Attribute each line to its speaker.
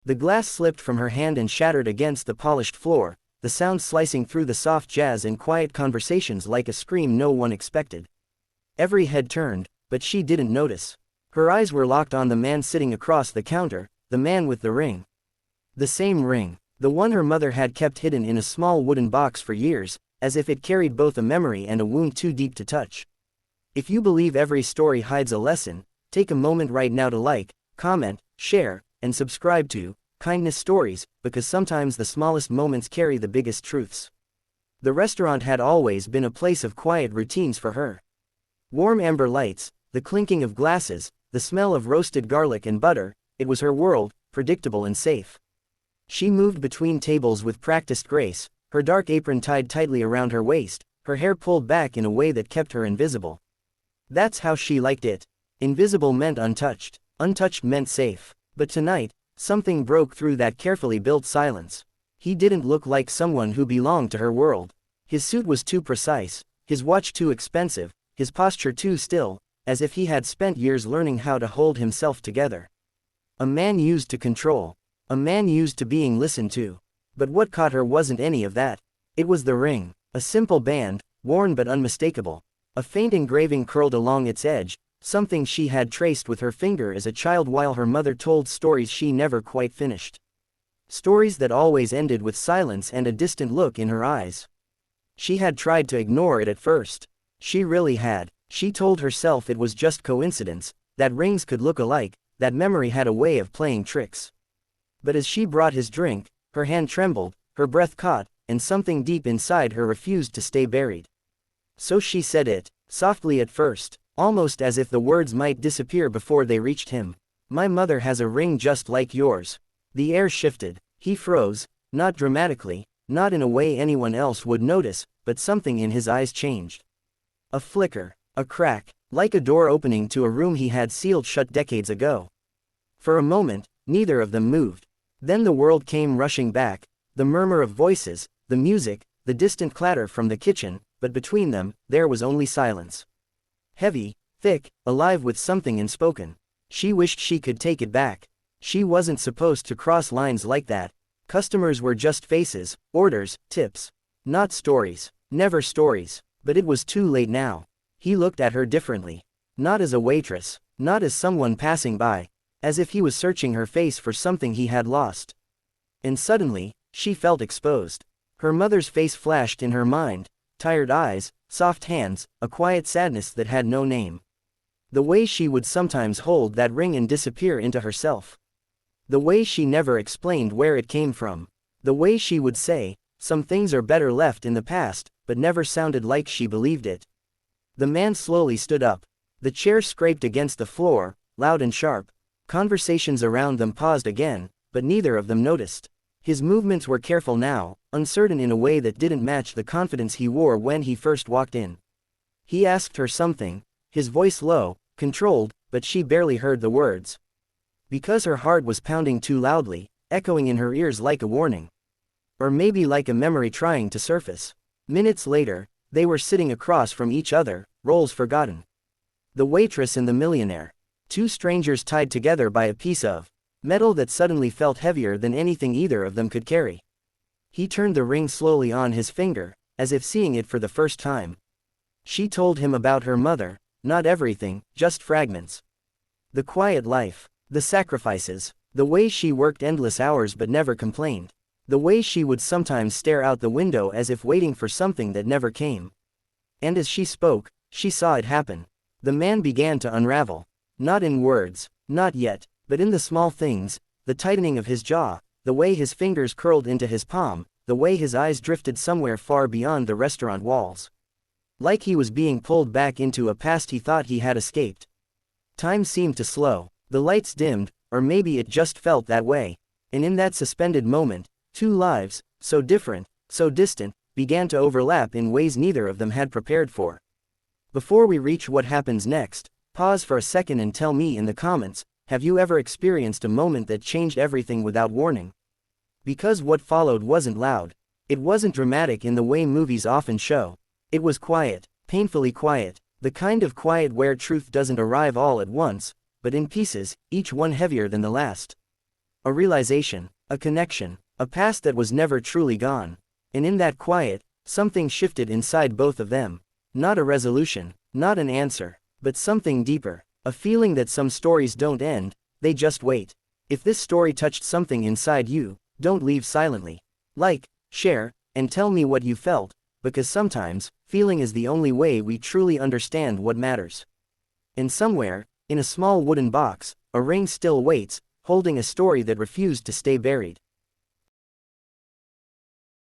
Speaker 1: The glass slipped from her hand and shattered against the polished floor, the sound slicing through the soft jazz and quiet conversations like a scream no one expected. Every head turned, but she didn't notice. Her eyes were locked on the man sitting across the counter, the man with the ring. The same ring, the one her mother had kept hidden in a small wooden box for years, as if it carried both a memory and a wound too deep to touch. If you believe every story hides a lesson, take a moment right now to like, comment, share, and subscribe to Kindness Stories, because sometimes the smallest moments carry the biggest truths. The restaurant had always been a place of quiet routines for her. Warm amber lights, the clinking of glasses, the smell of roasted garlic and butter, it was her world, predictable and safe. She moved between tables with practiced grace, her dark apron tied tightly around her waist, her hair pulled back in a way that kept her invisible. That's how she liked it. Invisible meant untouched, untouched meant safe. But tonight, something broke through that carefully built silence. He didn't look like someone who belonged to her world. His suit was too precise, his watch too expensive, his posture too still, as if he had spent years learning how to hold himself together. A man used to control. A man used to being listened to. But what caught her wasn't any of that. It was the ring, a simple band, worn but unmistakable. A faint engraving curled along its edge, something she had traced with her finger as a child while her mother told stories she never quite finished. Stories that always ended with silence and a distant look in her eyes. She had tried to ignore it at first. She really had. She told herself it was just coincidence, that rings could look alike, that memory had a way of playing tricks. But as she brought his drink, her hand trembled, her breath caught, and something deep inside her refused to stay buried. So she said it, softly at first, almost as if the words might disappear before they reached him. My mother has a ring just like yours. The air shifted. He froze, not dramatically, not in a way anyone else would notice, but something in his eyes changed. A flicker, a crack, like a door opening to a room he had sealed shut decades ago. For a moment, neither of them moved. Then the world came rushing back, the murmur of voices, the music, the distant clatter from the kitchen, but between them, there was only silence. Heavy, thick, alive with something unspoken. She wished she could take it back. She wasn't supposed to cross lines like that. Customers were just faces, orders, tips. Not stories. Never stories. But it was too late now. He looked at her differently. Not as a waitress. Not as someone passing by. As if he was searching her face for something he had lost. And suddenly, she felt exposed. Her mother's face flashed in her mind. Tired eyes, soft hands, a quiet sadness that had no name. The way she would sometimes hold that ring and disappear into herself. The way she never explained where it came from. The way she would say, some things are better left in the past, but never sounded like she believed it. The man slowly stood up. The chair scraped against the floor, loud and sharp. Conversations around them paused again, but neither of them noticed. His movements were careful now, uncertain in a way that didn't match the confidence he wore when he first walked in. He asked her something, his voice low, controlled, but she barely heard the words. Because her heart was pounding too loudly, echoing in her ears like a warning. Or maybe like a memory trying to surface. Minutes later, they were sitting across from each other, roles forgotten. The waitress and the millionaire. Two strangers tied together by a piece of metal that suddenly felt heavier than anything either of them could carry. He turned the ring slowly on his finger, as if seeing it for the first time. She told him about her mother, not everything, just fragments. The quiet life, the sacrifices, the way she worked endless hours but never complained. The way she would sometimes stare out the window as if waiting for something that never came. And as she spoke, she saw it happen. The man began to unravel. Not in words, not yet, but in the small things, the tightening of his jaw, the way his fingers curled into his palm, the way his eyes drifted somewhere far beyond the restaurant walls. Like he was being pulled back into a past he thought he had escaped. Time seemed to slow, the lights dimmed, or maybe it just felt that way, and in that suspended moment, two lives, so different, so distant, began to overlap in ways neither of them had prepared for. Before we reach what happens next, pause for a second and tell me in the comments, have you ever experienced a moment that changed everything without warning? Because what followed wasn't loud. It wasn't dramatic in the way movies often show. It was quiet, painfully quiet, the kind of quiet where truth doesn't arrive all at once, but in pieces, each one heavier than the last. A realization, a connection, a past that was never truly gone. And in that quiet, something shifted inside both of them. Not a resolution, not an answer, but something deeper. A feeling that some stories don't end, they just wait. If this story touched something inside you, don't leave silently. Like, share, and tell me what you felt, because sometimes, feeling is the only way we truly understand what matters. And somewhere, in a small wooden box, a ring still waits, holding a story that refused to stay buried.